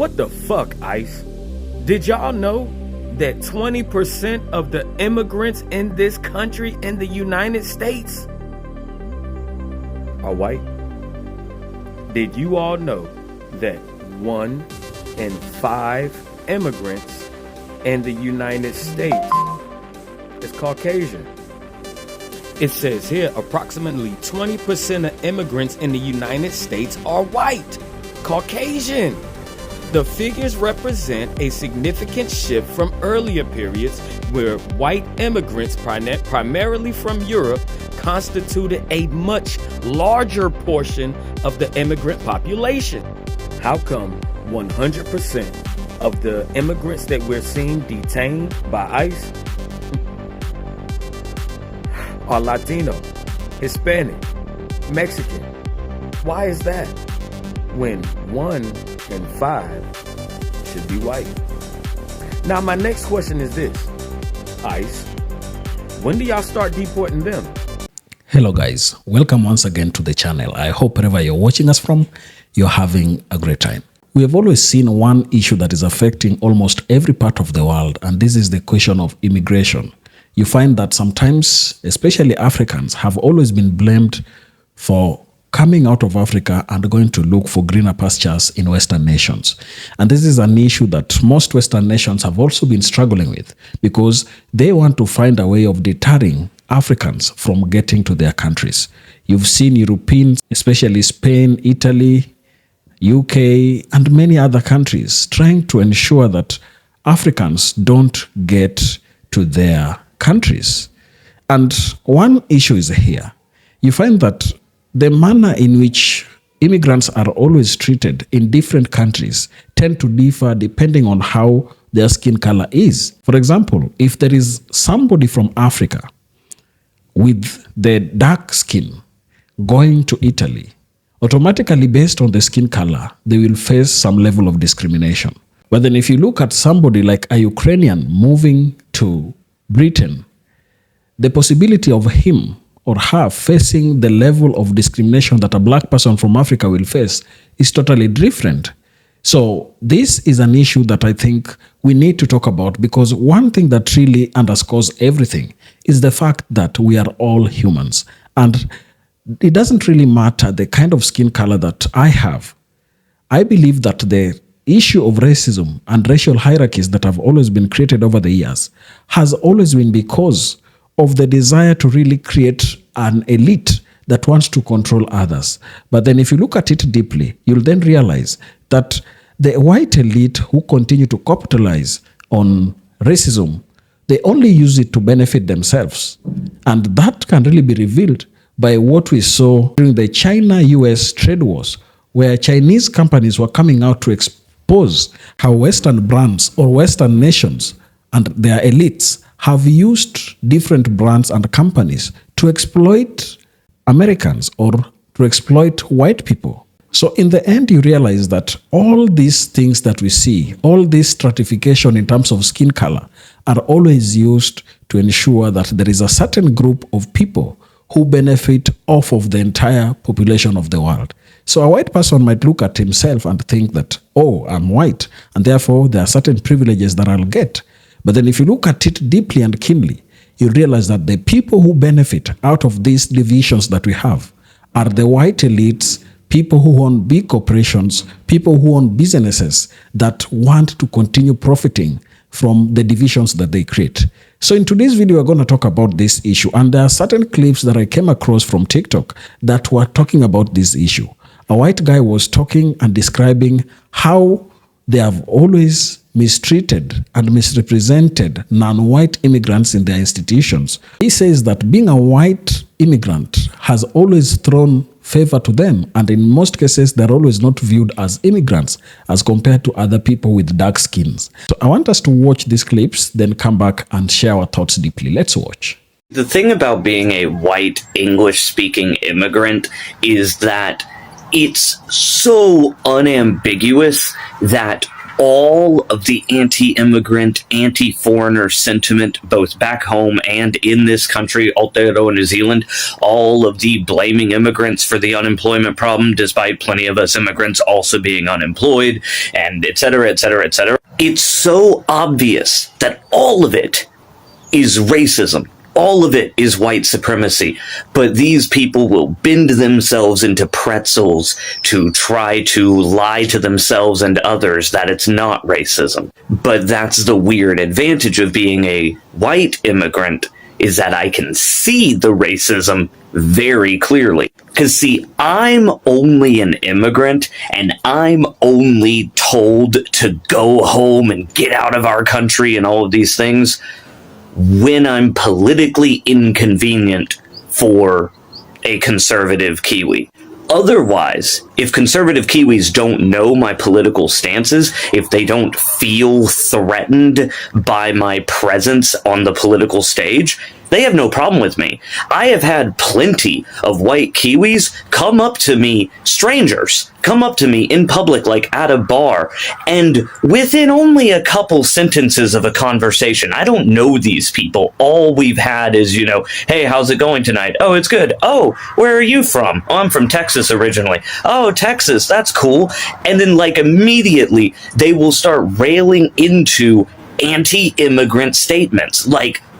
What the fuck, ICE? Did y'all know that 20% of the immigrants in this country, in the United States, are white? Did you all know that 1 in 5 immigrants in the United States is Caucasian? It says here approximately 20% of immigrants in the United States are white, Caucasian. The figures represent a significant shift from earlier periods where white immigrants, primarily from Europe, constituted a much larger portion of the immigrant population. How come 100% of the immigrants that we're seeing detained by ICE are Latino, Hispanic, Mexican? Why is that? When 1 in 5 should be white. Now my next question is this. ICE, when do y'all start deporting them? Hello guys, welcome once again to the channel. I hope wherever you're watching us from, you're having a great time. We have always seen one issue that is affecting almost every part of the world, and this is the question of immigration. You find that sometimes, especially Africans, have always been blamed for coming out of Africa and going to look for greener pastures in Western nations. And this is an issue that most Western nations have also been struggling with because they want to find a way of deterring Africans from getting to their countries. You've seen Europeans, especially Spain, Italy, UK, and many other countries trying to ensure that Africans don't get to their countries. And one issue is here. You find that the manner in which immigrants are always treated in different countries tend to differ depending on how their skin color is. For example, if there is somebody from Africa with the dark skin going to Italy, automatically based on the skin color, they will face some level of discrimination. But then if you look at somebody like a Ukrainian moving to Britain, the possibility of him or her facing the level of discrimination that a black person from Africa will face is totally different. So this is an issue that I think we need to talk about, because one thing that really underscores everything is the fact that we are all humans. And it doesn't really matter the kind of skin color that I have. I believe that the issue of racism and racial hierarchies that have always been created over the years has always been because of the desire to really create an elite that wants to control others. But then if you look at it deeply, you'll then realize that the white elite who continue to capitalize on racism, they only use it to benefit themselves. And that can really be revealed by what we saw during the China-US trade wars, where Chinese companies were coming out to expose how Western brands or Western nations and their elites have used different brands and companies to exploit Americans or to exploit white people. So in the end, you realize that all these things that we see, all this stratification in terms of skin color, are always used to ensure that there is a certain group of people who benefit off of the entire population of the world. So a white person might look at himself and think that, oh, I'm white, and therefore there are certain privileges that I'll get. But then if you look at it deeply and keenly, you realize that the people who benefit out of these divisions that we have are the white elites, people who own big corporations, people who own businesses that want to continue profiting from the divisions that they create. So in today's video, we're going to talk about this issue. And there are certain clips that I came across from TikTok that were talking about this issue. A white guy was talking and describing how they have always mistreated and misrepresented non-white immigrants in their institutions. He says that being a white immigrant has always thrown favor to them, and in most cases they're always not viewed as immigrants as compared to other people with dark skins. So I want us to watch these clips, then come back and share our thoughts deeply. Let's watch. The thing about being a white English-speaking immigrant is that it's so unambiguous that all of the anti-immigrant, anti-foreigner sentiment, both back home and in this country, Aotearoa, New Zealand, all of the blaming immigrants for the unemployment problem, despite plenty of us immigrants also being unemployed, and et cetera, et cetera, et cetera. It's so obvious that all of it is racism. All of it is white supremacy, but these people will bend themselves into pretzels to try to lie to themselves and others that it's not racism. But that's the weird advantage of being a white immigrant, is that I can see the racism very clearly. Because see, I'm only an immigrant, and I'm only told to go home and get out of our country and all of these things when I'm politically inconvenient for a conservative Kiwi. Otherwise, if conservative Kiwis don't know my political stances, if they don't feel threatened by my presence on the political stage, they have no problem with me. I have had plenty of white Kiwis come up to me, strangers, come up to me in public, like at a bar, and within only a couple sentences of a conversation, I don't know these people. All we've had is, hey, how's it going tonight? Oh, it's good. Oh, where are you from? Oh, I'm from Texas originally. Oh, Texas, that's cool. And then, immediately, they will start railing into anti-immigrant statements,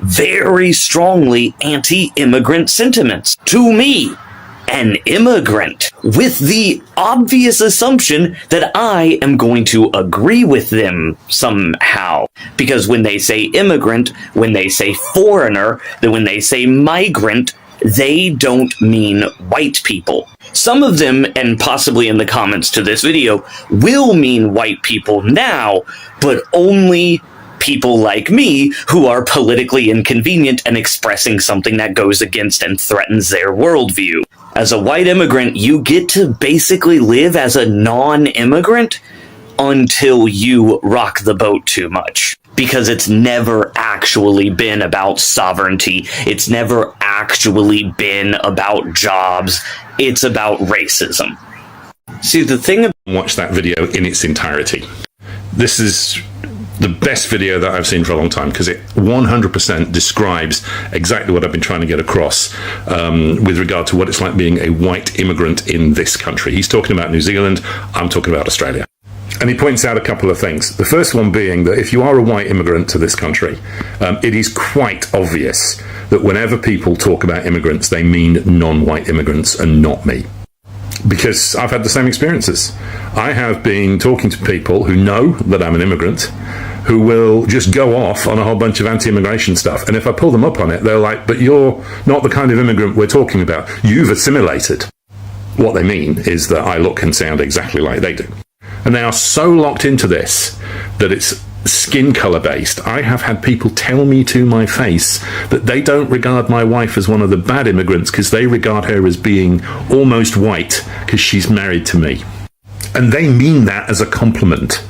very strongly anti-immigrant sentiments to me, an immigrant, with the obvious assumption that I am going to agree with them somehow. Because when they say immigrant, when they say foreigner, then when they say migrant, they don't mean white people. Some of them, and possibly in the comments to this video, will mean white people now, but only people like me who are politically inconvenient and expressing something that goes against and threatens their worldview. As a white immigrant, you get to basically live as a non-immigrant until you rock the boat too much. Because it's never actually been about sovereignty. It's never actually been about jobs. It's about racism. See, the thing about... Watch that video in its entirety. This is the best video that I've seen for a long time, because it 100% describes exactly what I've been trying to get across with regard to what it's like being a white immigrant in this country. He's talking about New Zealand, I'm talking about Australia. And he points out a couple of things. The first one being that if you are a white immigrant to this country, it is quite obvious that whenever people talk about immigrants, they mean non-white immigrants and not me. Because I've had the same experiences. I have been talking to people who know that I'm an immigrant, who will just go off on a whole bunch of anti-immigration stuff. And if I pull them up on it, they're like, but you're not the kind of immigrant we're talking about. You've assimilated. What they mean is that I look and sound exactly like they do. And they are so locked into this that it's skin color based. I have had people tell me to my face that they don't regard my wife as one of the bad immigrants because they regard her as being almost white because she's married to me. And they mean that as a compliment.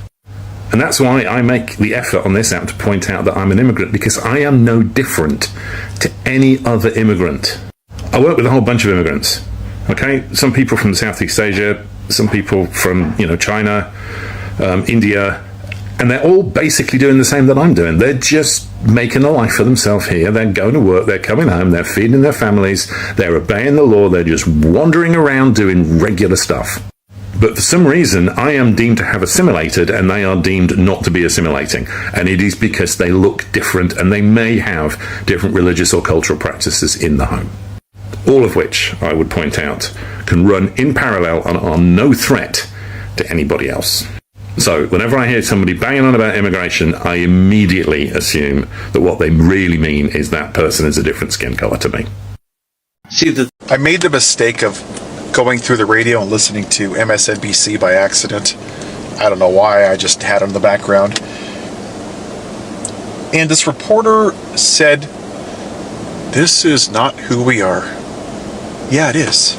And that's why I make the effort on this app to point out that I'm an immigrant, because I am no different to any other immigrant. I work with a whole bunch of immigrants. Okay, some people from Southeast Asia, some people from, China, India, and they're all basically doing the same that I'm doing. They're just making a life for themselves here. They're going to work, they're coming home, they're feeding their families, they're obeying the law, they're just wandering around doing regular stuff. But for some reason, I am deemed to have assimilated and they are deemed not to be assimilating. And it is because they look different and they may have different religious or cultural practices in the home. All of which, I would point out, can run in parallel and are no threat to anybody else. So whenever I hear somebody banging on about immigration, I immediately assume that what they really mean is that person is a different skin color to me. I made the mistake of going through the radio and listening to MSNBC by accident. I don't know why, I just had it in the background. And this reporter said, "This is not who we are." Yeah, it is.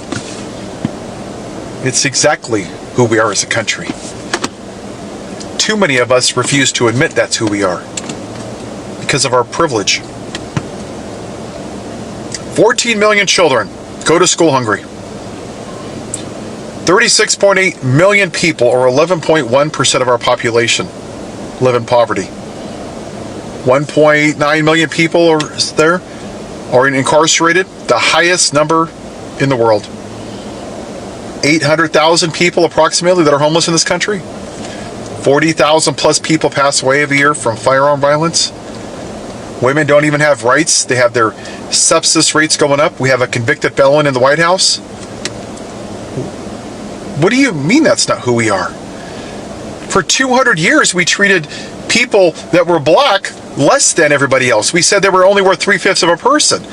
It's exactly who we are as a country. Too many of us refuse to admit that's who we are because of our privilege. 14 million children go to school hungry. 36.8 million people, or 11.1% of our population, live in poverty. 1.9 million people are incarcerated, the highest number in the world. 800,000 people approximately that are homeless in this country. 40,000 plus people pass away every year from firearm violence. Women don't even have rights. They have their sepsis rates going up. We have a convicted felon in the White House. What do you mean that's not who we are? For 200 years, we treated people that were black less than everybody else. We said they were only worth 3/5 of a person.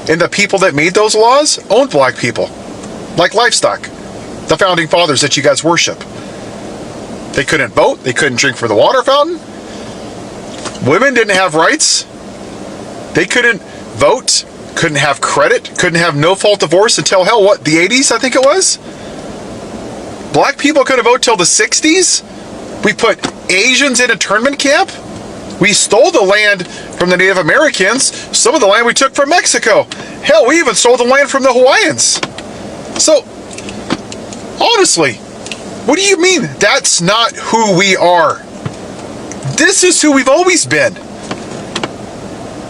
And the people that made those laws owned black people, like livestock. The founding fathers that you guys worship. They couldn't vote. They couldn't drink from the water fountain. Women didn't have rights. They couldn't vote, couldn't have credit, couldn't have no-fault divorce until, hell, what, the 80s, I think it was? Black people couldn't vote till the 60s? We put Asians in internment camp? We stole the land from the Native Americans. Some of the land we took from Mexico. Hell, we even stole the land from the Hawaiians. So, honestly, what do you mean that's not who we are? This is who we've always been.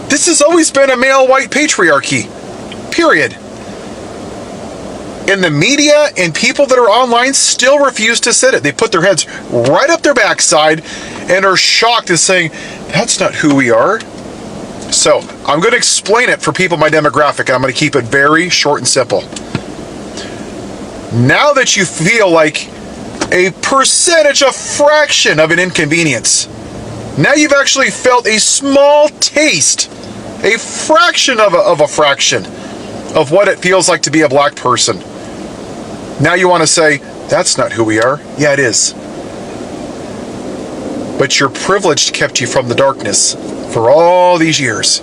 This has always been a male white patriarchy. Period. And the media and people that are online still refuse to sit it. They put their heads right up their backside and are shocked and saying, that's not who we are. So, I'm going to explain it for people in my demographic, and I'm going to keep it very short and simple. Now that you feel like a percentage, a fraction of an inconvenience, now you've actually felt a small taste, a fraction of a fraction of what it feels like to be a black person. Now you want to say, that's not who we are. Yeah, it is. But your privilege kept you from the darkness for all these years.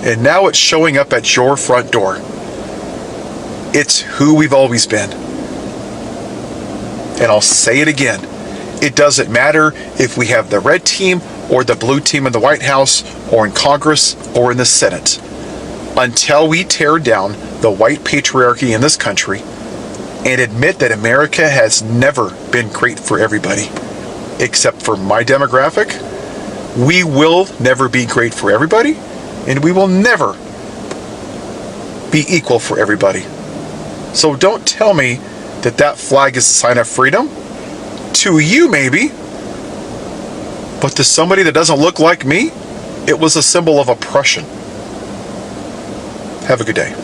And now it's showing up at your front door. It's who we've always been. And I'll say it again. It doesn't matter if we have the red team or the blue team in the White House or in Congress or in the Senate. Until we tear down the white patriarchy in this country and admit that America has never been great for everybody, except for my demographic, we will never be great for everybody, and we will never be equal for everybody. So don't tell me that that flag is a sign of freedom. To you, maybe. But to somebody that doesn't look like me, it was a symbol of oppression. Have a good day.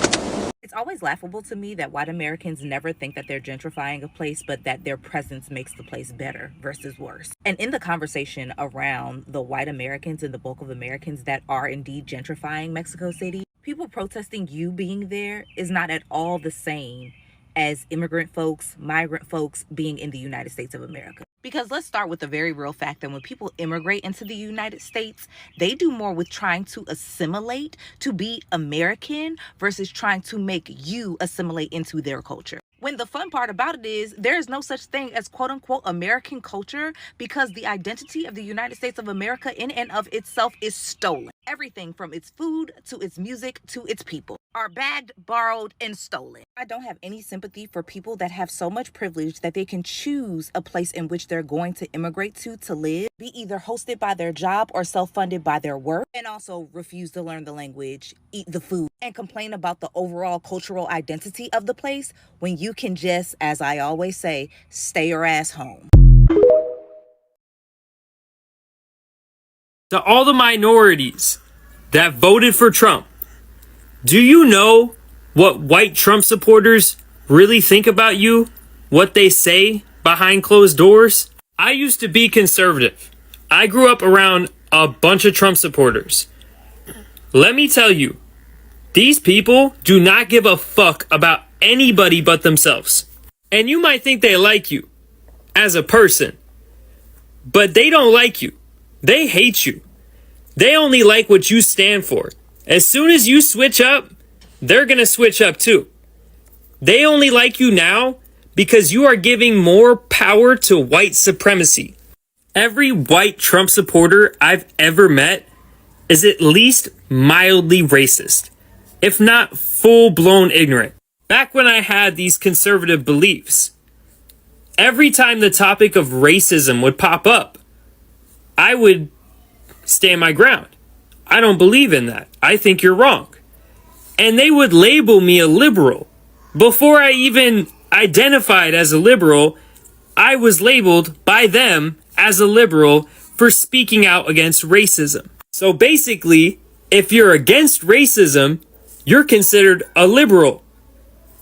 It's always laughable to me that white Americans never think that they're gentrifying a place, but that their presence makes the place better versus worse. And in the conversation around the white Americans and the bulk of Americans that are indeed gentrifying Mexico City, people protesting you being there is not at all the same as immigrant folks, migrant folks being in the United States of America. Because let's start with the very real fact that when people immigrate into the United States, they do more with trying to assimilate, to be American, versus trying to make you assimilate into their culture. When the fun part about it is there is no such thing as quote unquote American culture, because the identity of the United States of America in and of itself is stolen. Everything from its food to its music to its people are bagged, borrowed, and stolen. I don't have any sympathy for people that have so much privilege that they can choose a place in which they're going to immigrate to live, be either hosted by their job or self-funded by their work, and also refuse to learn the language, eat the food, and complain about the overall cultural identity of the place when you can just, as I always say, stay your ass home. To all the minorities that voted for Trump, do you know what white Trump supporters really think about you? What they say behind closed doors? I used to be conservative. I grew up around a bunch of Trump supporters. Let me tell you, these people do not give a fuck about anybody but themselves. And you might think they like you as a person, but they don't like you. They hate you. They only like what you stand for. As soon as you switch up, they're gonna switch up too. They only like you now because you are giving more power to white supremacy. Every white Trump supporter I've ever met is at least mildly racist, if not full-blown ignorant. Back when I had these conservative beliefs, every time the topic of racism would pop up, I would stand my ground. I don't believe in that. I think you're wrong. And they would label me a liberal. Before I even identified as a liberal, I was labeled by them as a liberal for speaking out against racism. So basically, if you're against racism, you're considered a liberal.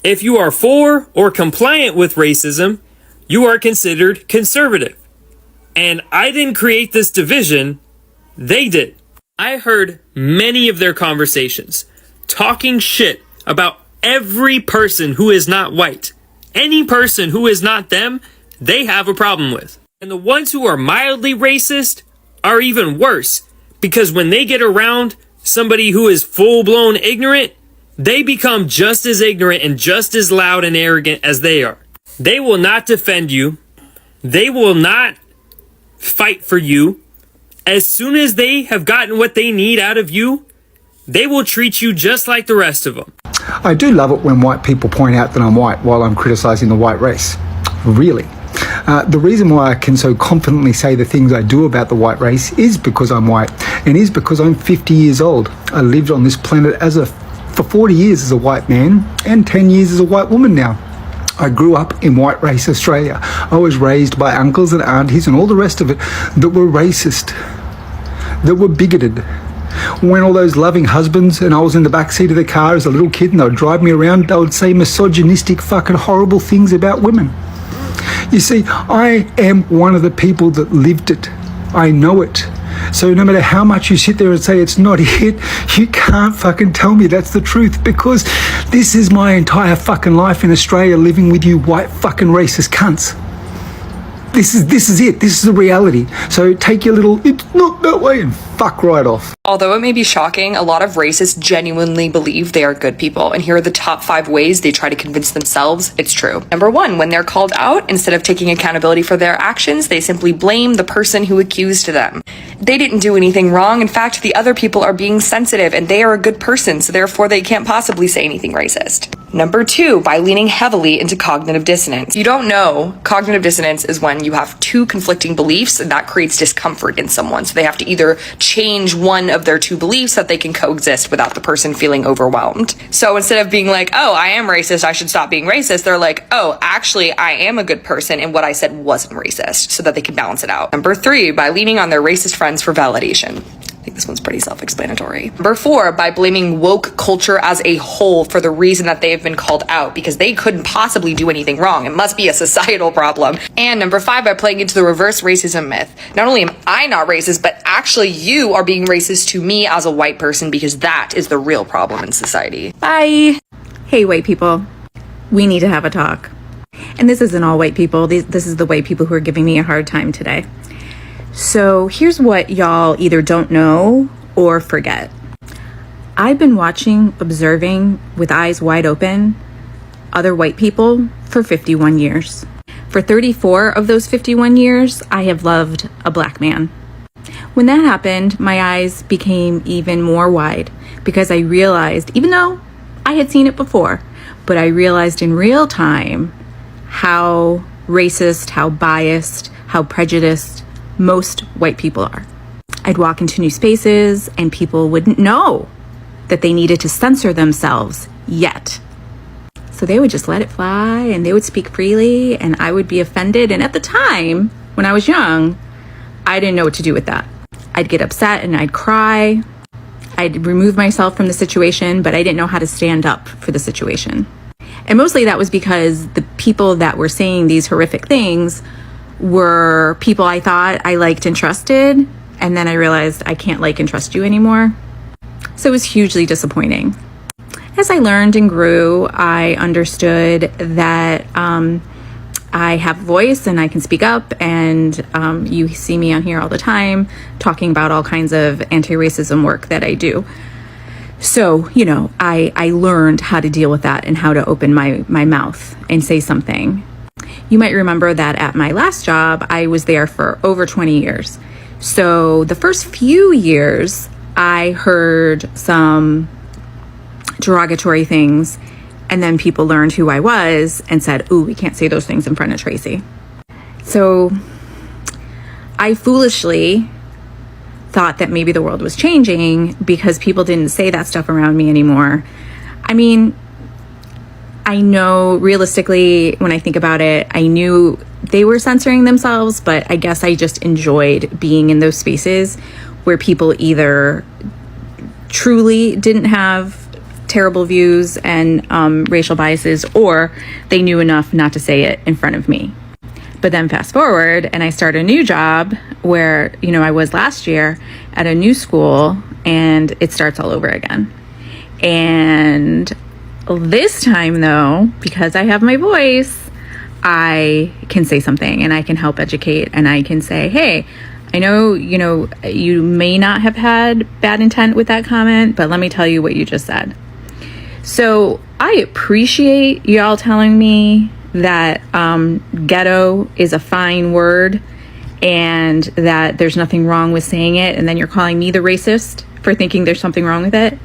If you are for or compliant with racism, you are considered conservative. And I didn't create this division, they did. I heard many of their conversations talking shit about every person who is not white. Any person who is not them, they have a problem with. And the ones who are mildly racist are even worse, because when they get around somebody who is full-blown ignorant, they become just as ignorant and just as loud and arrogant as they are. They will not defend you. They will not fight for you. As soon as they have gotten what they need out of you, they will treat you just like the rest of them. I do love it when white people point out that I'm white while I'm criticising the white race. Really. The reason why I can so confidently say the things I do about the white race is because I'm white, and is because I'm 50 years old. I lived on this planet for 40 years as a white man and 10 years as a white woman now. I grew up in white race Australia. I was raised by uncles and aunties and all the rest of it that were racist, that were bigoted. When all those loving husbands and I was in the backseat of the car as a little kid and they would drive me around, they would say misogynistic fucking horrible things about women. You see, I am one of the people that lived it. I know it. So no matter how much you sit there and say it's not it, you can't fucking tell me that's the truth, because this is my entire fucking life in Australia, living with you white fucking racist cunts. This is it. This is the reality. So take your little "it's not that way" and fuck right off. Although it may be shocking, a lot of racists genuinely believe they are good people, and here are the top 5 ways they try to convince themselves it's true. Number 1, when they're called out, instead of taking accountability for their actions, they simply blame the person who accused them. They didn't do anything wrong. In fact, the other people are being sensitive, and they are a good person, so therefore they can't possibly say anything racist. Number 2, by leaning heavily into cognitive dissonance. You don't know, cognitive dissonance is when you have 2 conflicting beliefs, and that creates discomfort in someone, so they have to either change one of their 2 beliefs that they can coexist without the person feeling overwhelmed. So instead of being like, oh, I am racist, I should stop being racist, they're like, oh, actually, I am a good person and what I said wasn't racist, so that they can balance it out. Number 3, by leaning on their racist friends for validation. I think this one's pretty self-explanatory. Number 4, by blaming woke culture as a whole for the reason that they have been called out, because they couldn't possibly do anything wrong. It must be a societal problem. And number 5, by playing into the reverse racism myth. Not only am I not racist, but actually you are being racist to me as a white person, because that is the real problem in society. Bye. Hey, white people. We need to have a talk. And this isn't all white people. This is the white people who are giving me a hard time today. So here's what y'all either don't know or forget. I've been watching, observing with eyes wide open other white people for 51 years. For 34 of those 51 years, I have loved a black man. When that happened, my eyes became even more wide, because I realized, even though I had seen it before, but I realized in real time how racist, how biased, how prejudiced most white people are. I'd walk into new spaces and people wouldn't know that they needed to censor themselves yet. So they would just let it fly and they would speak freely, and I would be offended. And at the time, when I was young, I didn't know what to do with that. I'd get upset and I'd cry. I'd remove myself from the situation, but I didn't know how to stand up for the situation. And mostly that was because the people that were saying these horrific things were people I thought I liked and trusted, and then I realized I can't like and trust you anymore. So it was hugely disappointing. As I learned and grew, I understood that I have a voice and I can speak up, and you see me on here all the time talking about all kinds of anti-racism work that I do. So, I learned how to deal with that and how to open my mouth and say something. You might remember that at my last job, I was there for over 20 years. So the first few years, I heard some derogatory things, and then people learned who I was and said, ooh, we can't say those things in front of Tracy. So I foolishly thought that maybe the world was changing because people didn't say that stuff around me anymore. I mean, I know realistically, when I think about it, I knew they were censoring themselves, but I guess I just enjoyed being in those spaces where people either truly didn't have terrible views and racial biases, or they knew enough not to say it in front of me. But then fast forward and I start a new job where, I was last year at a new school, and it starts all over again. And this time though, because I have my voice, I can say something and I can help educate, and I can say, hey, I know, you may not have had bad intent with that comment, but let me tell you what you just said. So I appreciate y'all telling me that ghetto is a fine word and that there's nothing wrong with saying it, and then you're calling me the racist for thinking there's something wrong with it.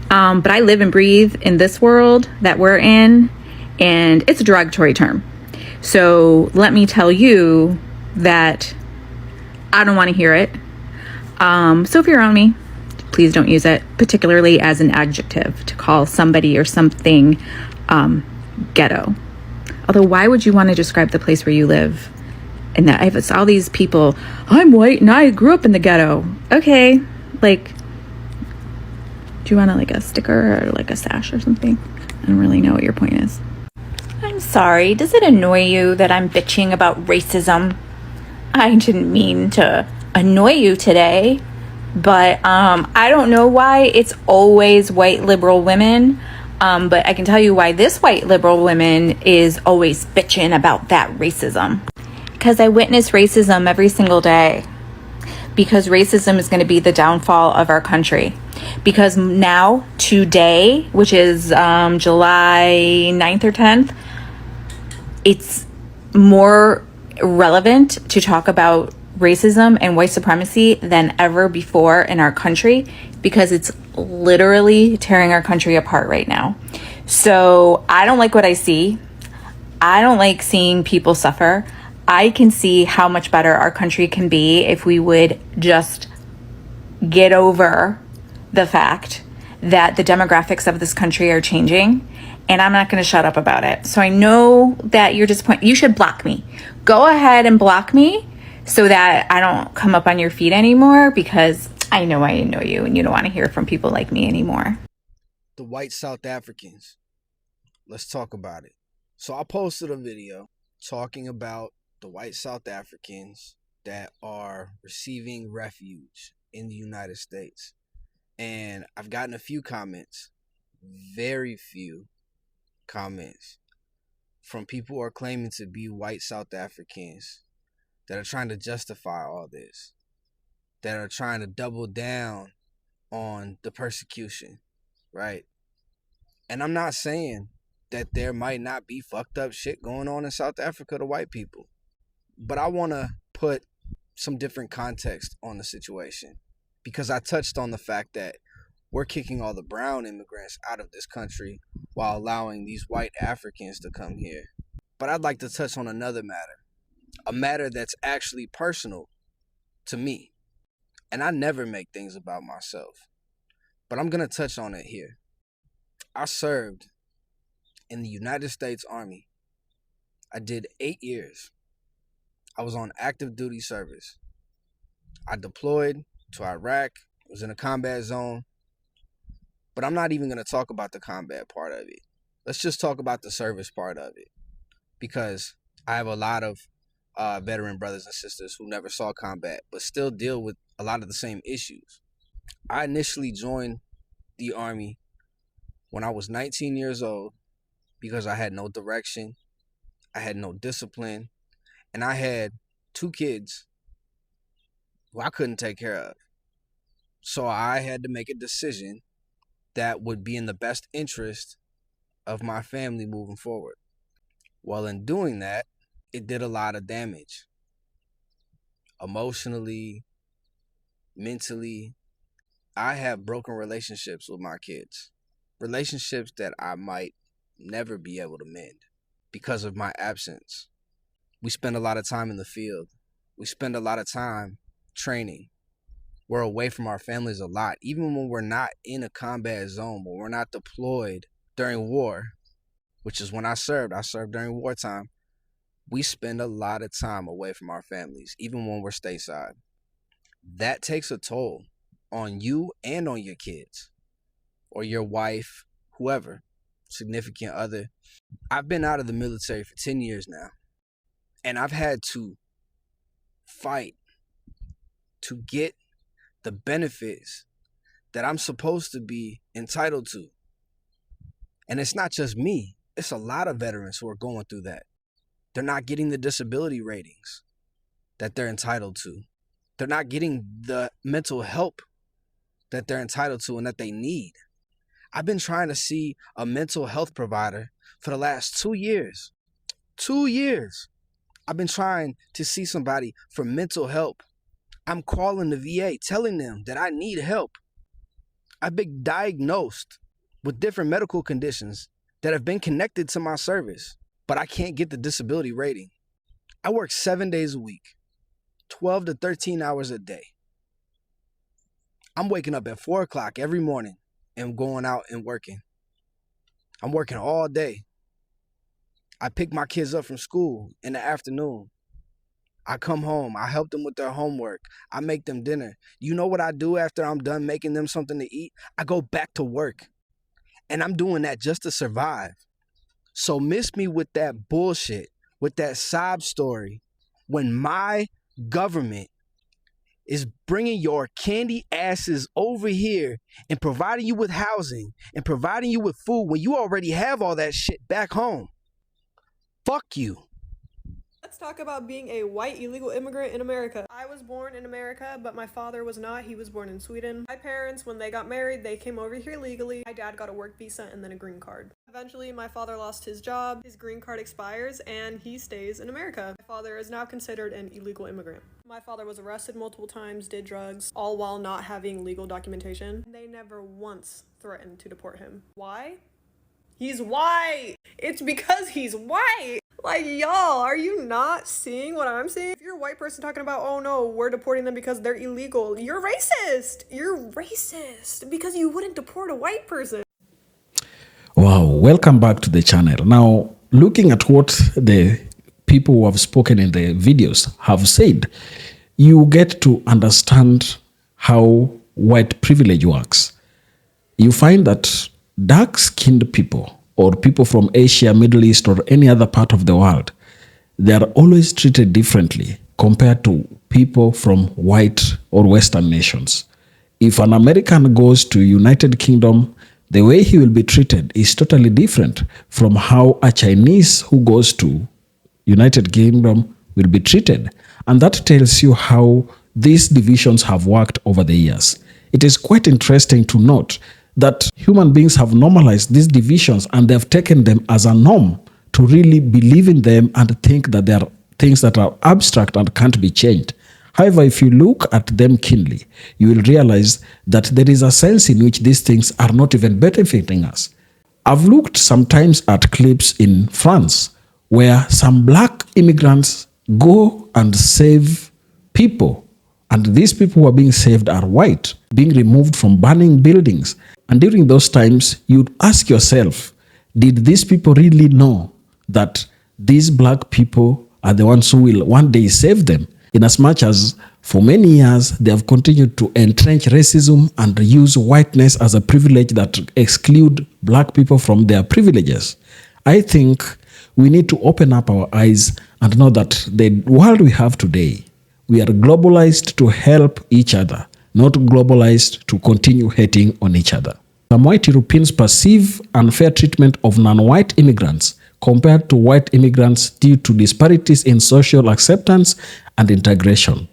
But I live and breathe in this world that we're in, and it's a derogatory term. So let me tell you that I don't want to hear it. So if you're around me, please don't use it, particularly as an adjective to call somebody or something ghetto. Although, why would you want to describe the place where you live? And that if it's all these people, I'm white and I grew up in the ghetto. Okay, do you want a sticker or a sash or something? I don't really know what your point is. I'm sorry, does it annoy you that I'm bitching about racism? I didn't mean to annoy you today, but I don't know why it's always white liberal women. But I can tell you why this white liberal woman is always bitching about that racism. Because I witness racism every single day. Because racism is going to be the downfall of our country. Because now, today, which is July 9th or 10th, it's more relevant to talk about racism and white supremacy than ever before in our country, because it's literally tearing our country apart right now. So I don't like what I see. I don't like seeing people suffer. I can see how much better our country can be if we would just get over the fact that the demographics of this country are changing, and I'm not going to shut up about it. So I know that you're disappointed. You should block me. Go ahead and block me so that I don't come up on your feed anymore, because I know I annoy you and you don't want to hear from people like me anymore. The white South Africans. Let's talk about it. So I posted a video talking about the white South Africans that are receiving refuge in the United States. And I've gotten a few comments, very few comments, from people who are claiming to be white South Africans that are trying to justify all this, that are trying to double down on the persecution, right? And I'm not saying that there might not be fucked up shit going on in South Africa to white people, but I want to put some different context on the situation, because I touched on the fact that we're kicking all the brown immigrants out of this country while allowing these white Africans to come here. But I'd like to touch on another matter, a matter that's actually personal to me. And I never make things about myself, but I'm going to touch on it here. I served in the United States Army. I did 8 years. I was on active duty service. I deployed to Iraq, was in a combat zone. But I'm not even going to talk about the combat part of it. Let's just talk about the service part of it, because I have a lot of veteran brothers and sisters who never saw combat but still deal with a lot of the same issues. I initially joined the Army when I was 19 years old because I had no direction, I had no discipline, and I had 2 kids who I couldn't take care of. So I had to make a decision that would be in the best interest of my family moving forward. Well, in doing that, it did a lot of damage. Emotionally, mentally. I have broken relationships with my kids. Relationships that I might never be able to mend because of my absence. We spend a lot of time in the field. We spend a lot of time training. We're away from our families a lot, even when we're not in a combat zone, when we're not deployed during war, which is when I served during wartime. We spend a lot of time away from our families, even when we're stateside. That takes a toll on you and on your kids or your wife, whoever, significant other. I've been out of the military for 10 years now, and I've had to fight to get the benefits that I'm supposed to be entitled to. And it's not just me. It's a lot of veterans who are going through that. They're not getting the disability ratings that they're entitled to. They're not getting the mental help that they're entitled to and that they need. I've been trying to see a mental health provider for the last 2 years. 2 years. I've been trying to see somebody for mental help. I'm calling the VA, telling them that I need help. I've been diagnosed with different medical conditions that have been connected to my service, but I can't get the disability rating. I work 7 days a week, 12 to 13 hours a day. I'm waking up at 4 o'clock every morning and going out and working. I'm working all day. I pick my kids up from school in the afternoon. I come home, I help them with their homework. I make them dinner. You know what I do after I'm done making them something to eat? I go back to work. And I'm doing that just to survive. So miss me with that bullshit, with that sob story, when my government is bringing your candy asses over here and providing you with housing and providing you with food when you already have all that shit back home. Fuck you. Let's talk about being a white illegal immigrant in America. I was born in America, but my father was not. He was born in Sweden. My parents, when they got married, they came over here legally. My dad got a work visa and then a green card. Eventually, my father lost his job, his green card expires, and he stays in America. My father is now considered an illegal immigrant. My father was arrested multiple times, did drugs, all while not having legal documentation. They never once threatened to deport him. Why? He's white! It's because he's white! Like, y'all, are you not seeing what I'm seeing? If you're a white person talking about, oh no, we're deporting them because they're illegal, you're racist! You're racist because you wouldn't deport a white person. Wow, welcome back to the channel. Now, looking at what the people who have spoken in the videos have said, you get to understand how white privilege works. You find that dark-skinned people or people from Asia, Middle East, or any other part of the world, they are always treated differently compared to people from white or Western nations. If an American goes to United Kingdom, the way he will be treated is totally different from how a Chinese who goes to United Kingdom will be treated. And that tells you how these divisions have worked over the years. It is quite interesting to note that human beings have normalized these divisions and they've taken them as a norm to really believe in them and think that they are things that are abstract and can't be changed. However, if you look at them keenly, you will realize that there is a sense in which these things are not even benefiting us. I've looked sometimes at clips in France where some black immigrants go and save people. And these people who are being saved are white, being removed from burning buildings. And during those times, you'd ask yourself, did these people really know that these black people are the ones who will one day save them? In as much as for many years, they have continued to entrench racism and use whiteness as a privilege that exclude black people from their privileges. I think we need to open up our eyes and know that the world we have today, we are globalized to help each other, not globalized to continue hating on each other. Some white Europeans perceive unfair treatment of non-white immigrants compared to white immigrants due to disparities in social acceptance and integration.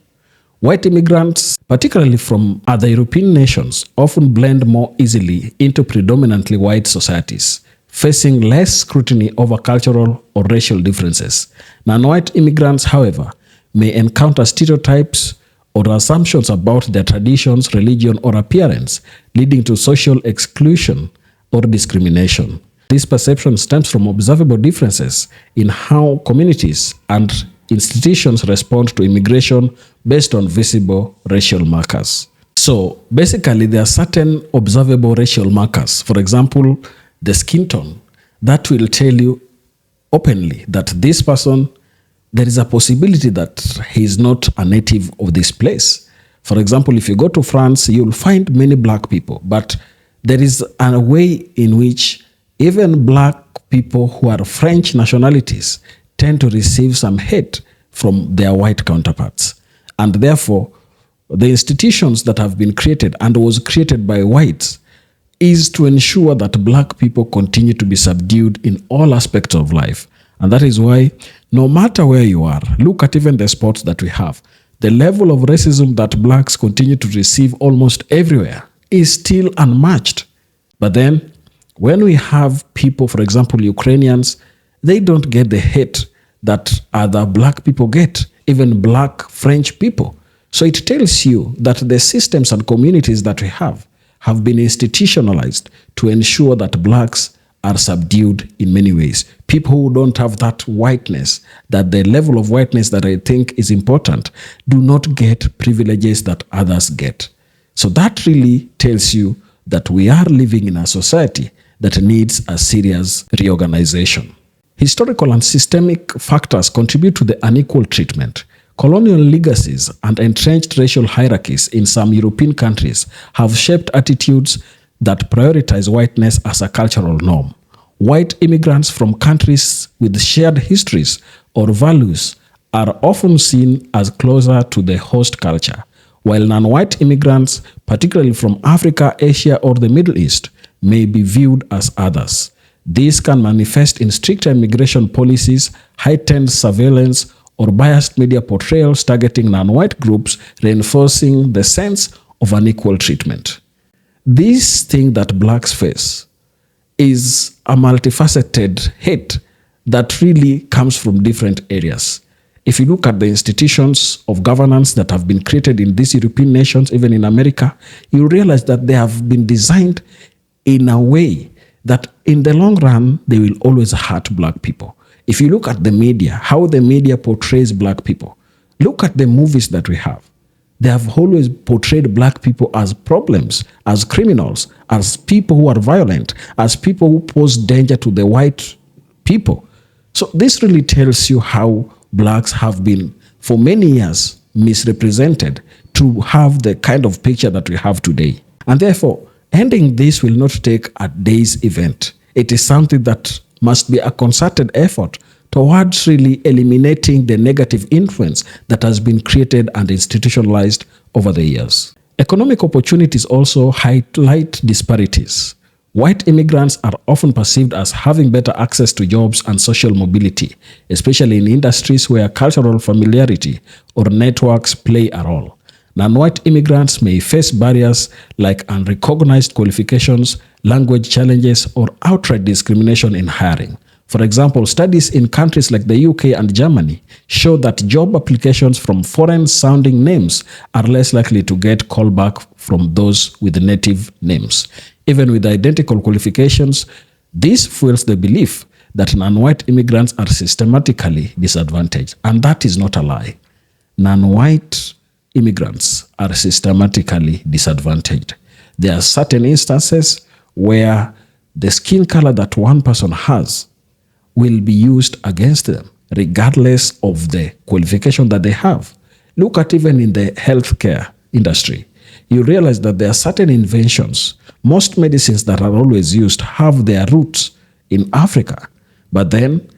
White immigrants, particularly from other European nations, often blend more easily into predominantly white societies, facing less scrutiny over cultural or racial differences. Non-white immigrants, however, may encounter stereotypes or assumptions about their traditions, religion, or appearance, leading to social exclusion or discrimination. This perception stems from observable differences in how communities and institutions respond to immigration based on visible racial markers. So basically, there are certain observable racial markers. For example, the skin tone, that will tell you openly that this person, there is a possibility that he is not a native of this place. For example, if you go to France, you'll find many black people, but there is a way in which even black people who are French nationalities tend to receive some hate from their white counterparts. And therefore, the institutions that have been created and was created by whites is to ensure that black people continue to be subdued in all aspects of life. And that is why, no matter where you are, look at even the sports that we have. The level of racism that blacks continue to receive almost everywhere is still unmatched. But then, when we have people, for example, Ukrainians, they don't get the hate that other black people get, even black French people. So it tells you that the systems and communities that we have been institutionalized to ensure that blacks are subdued in many ways. People who don't have that whiteness, that the level of whiteness that I think is important, do not get privileges that others get. So that really tells you that we are living in a society that needs a serious reorganization. Historical and systemic factors contribute to the unequal treatment. Colonial legacies and entrenched racial hierarchies in some European countries have shaped attitudes that prioritize whiteness as a cultural norm. White immigrants from countries with shared histories or values are often seen as closer to the host culture, while non-white immigrants, particularly from Africa, Asia, or the Middle East, may be viewed as others. This can manifest in stricter immigration policies, heightened surveillance, or biased media portrayals targeting non-white groups, reinforcing the sense of unequal treatment. This thing that blacks face is a multifaceted hate that really comes from different areas. If you look at the institutions of governance that have been created in these European nations, even in America, you realize that they have been designed in a way that in the long run, they will always hurt black people. If you look at the media, how the media portrays black people, look at the movies that we have. They have always portrayed black people as problems, as criminals, as people who are violent, as people who pose danger to the white people. So this really tells you how blacks have been, for many years, misrepresented to have the kind of picture that we have today. And therefore, ending this will not take a day's event. It is something that must be a concerted effort towards really eliminating the negative influence that has been created and institutionalized over the years. Economic opportunities also highlight disparities. White immigrants are often perceived as having better access to jobs and social mobility, especially in industries where cultural familiarity or networks play a role. Non-white immigrants may face barriers like unrecognized qualifications, language challenges, or outright discrimination in hiring. For example, studies in countries like the UK and Germany show that job applications from foreign-sounding names are less likely to get callback from those with native names. Even with identical qualifications, this fuels the belief that non-white immigrants are systematically disadvantaged, and that is not a lie. Non-white immigrants are systematically disadvantaged. There are certain instances where the skin color that one person has will be used against them, regardless of the qualification that they have. Look at even in the healthcare industry. You realize that there are certain inventions. Most medicines that are always used have their roots in Africa. But then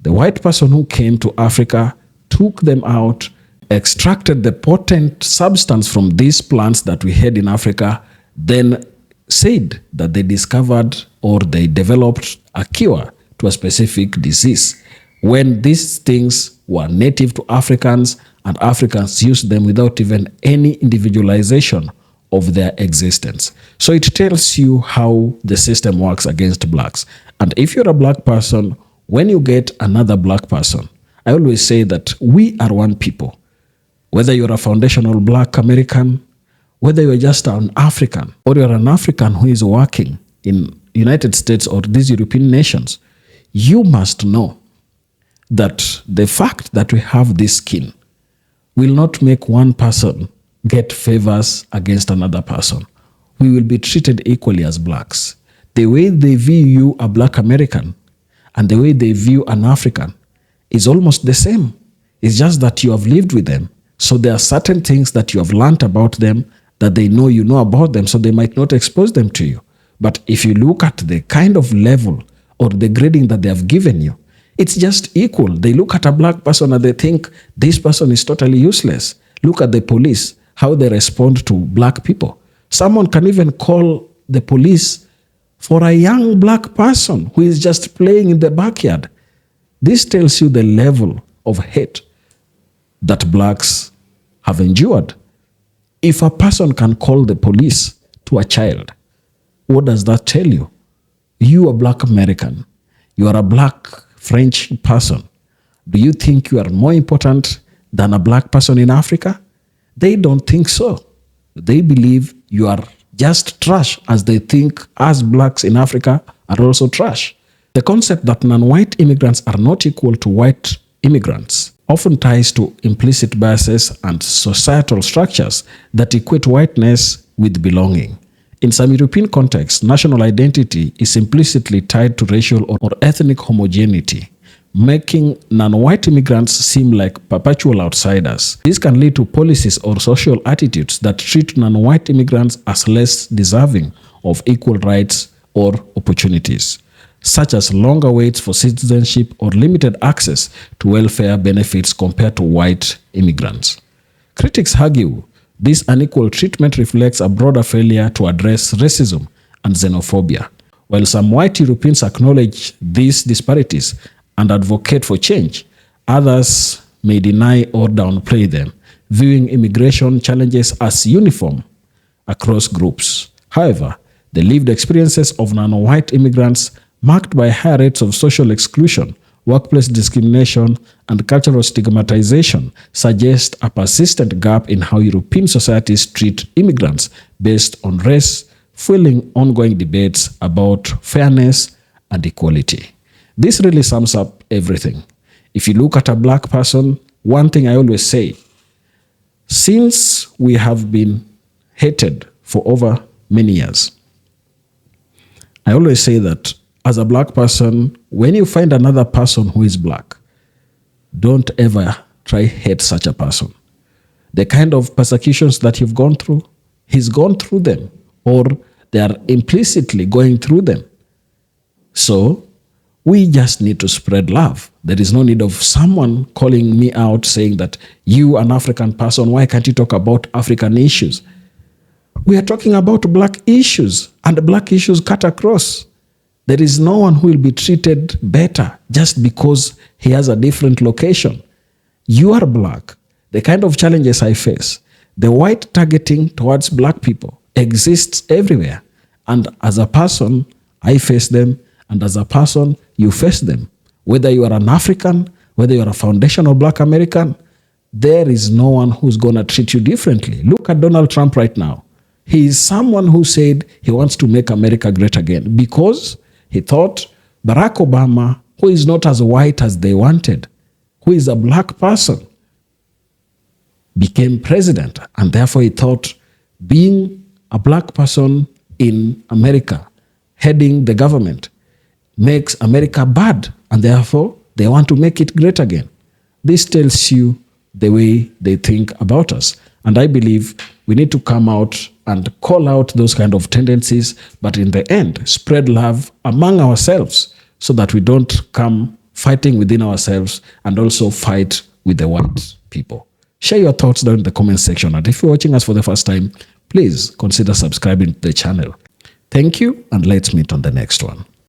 the white person who came to Africa took them out, extracted the potent substance from these plants that we had in Africa, then said that they discovered or they developed a cure to a specific disease, when these things were native to Africans and Africans used them without even any individualization of their existence. So it tells you how the system works against blacks. And if you're a black person, when you get another black person, I always say that we are one people. Whether you're a foundational black American, whether you're just an African, or you're an African who is working in United States or these European nations, you must know that the fact that we have this skin will not make one person get favors against another person. We will be treated equally as blacks. The way they view you, a black American, and the way they view an African is almost the same. It's just that you have lived with them. So there are certain things that you have learned about them that they know you know about them, so they might not expose them to you. But if you look at the kind of level or the grading that they have given you, it's just equal. They look at a black person and they think this person is totally useless. Look at the police, how they respond to black people. Someone can even call the police for a young black person who is just playing in the backyard. This tells you the level of hate that blacks have endured. If a person can call the police to a child, what does that tell you? You are a black American. You are a black French person. Do you think you are more important than a black person in Africa? They don't think so. They believe you are just trash, as they think us blacks in Africa are also trash. The concept that non-white immigrants are not equal to white immigrants often ties to implicit biases and societal structures that equate whiteness with belonging. In some European contexts, national identity is implicitly tied to racial or ethnic homogeneity, making non-white immigrants seem like perpetual outsiders. This can lead to policies or social attitudes that treat non-white immigrants as less deserving of equal rights or opportunities, such as longer waits for citizenship or limited access to welfare benefits compared to white immigrants. Critics argue this unequal treatment reflects a broader failure to address racism and xenophobia. While some white Europeans acknowledge these disparities and advocate for change, others may deny or downplay them, viewing immigration challenges as uniform across groups. However, the lived experiences of non-white immigrants, marked by higher rates of social exclusion, workplace discrimination, and cultural stigmatization, suggest a persistent gap in how European societies treat immigrants based on race, fueling ongoing debates about fairness and equality. This really sums up everything. If you look at a black person, one thing I always say, since we have been hated for over many years, I always say that as a black person, when you find another person who is black, don't ever try hate such a person. The kind of persecutions that you've gone through, he's gone through them, or they are implicitly going through them. So we just need to spread love. There is no need of someone calling me out saying that you, an African person, why can't you talk about African issues? We are talking about black issues, and black issues cut across. There is no one who will be treated better just because he has a different location. You are black. The kind of challenges I face, the white targeting towards black people exists everywhere. And as a person, I face them, and as a person, you face them. Whether you are an African, whether you are a foundational black American, there is no one who's going to treat you differently. Look at Donald Trump right now. He is someone who said he wants to make America great again because he thought Barack Obama, who is not as white as they wanted, who is a black person, became president. And therefore he thought being a black person in America, heading the government, makes America bad. And therefore they want to make it great again. This tells you the way they think about us. And I believe we need to come out and call out those kind of tendencies, but in the end, spread love among ourselves so that we don't come fighting within ourselves and also fight with the white people. Share your thoughts down in the comment section. And if you're watching us for the first time, please consider subscribing to the channel. Thank you, and let's meet on the next one.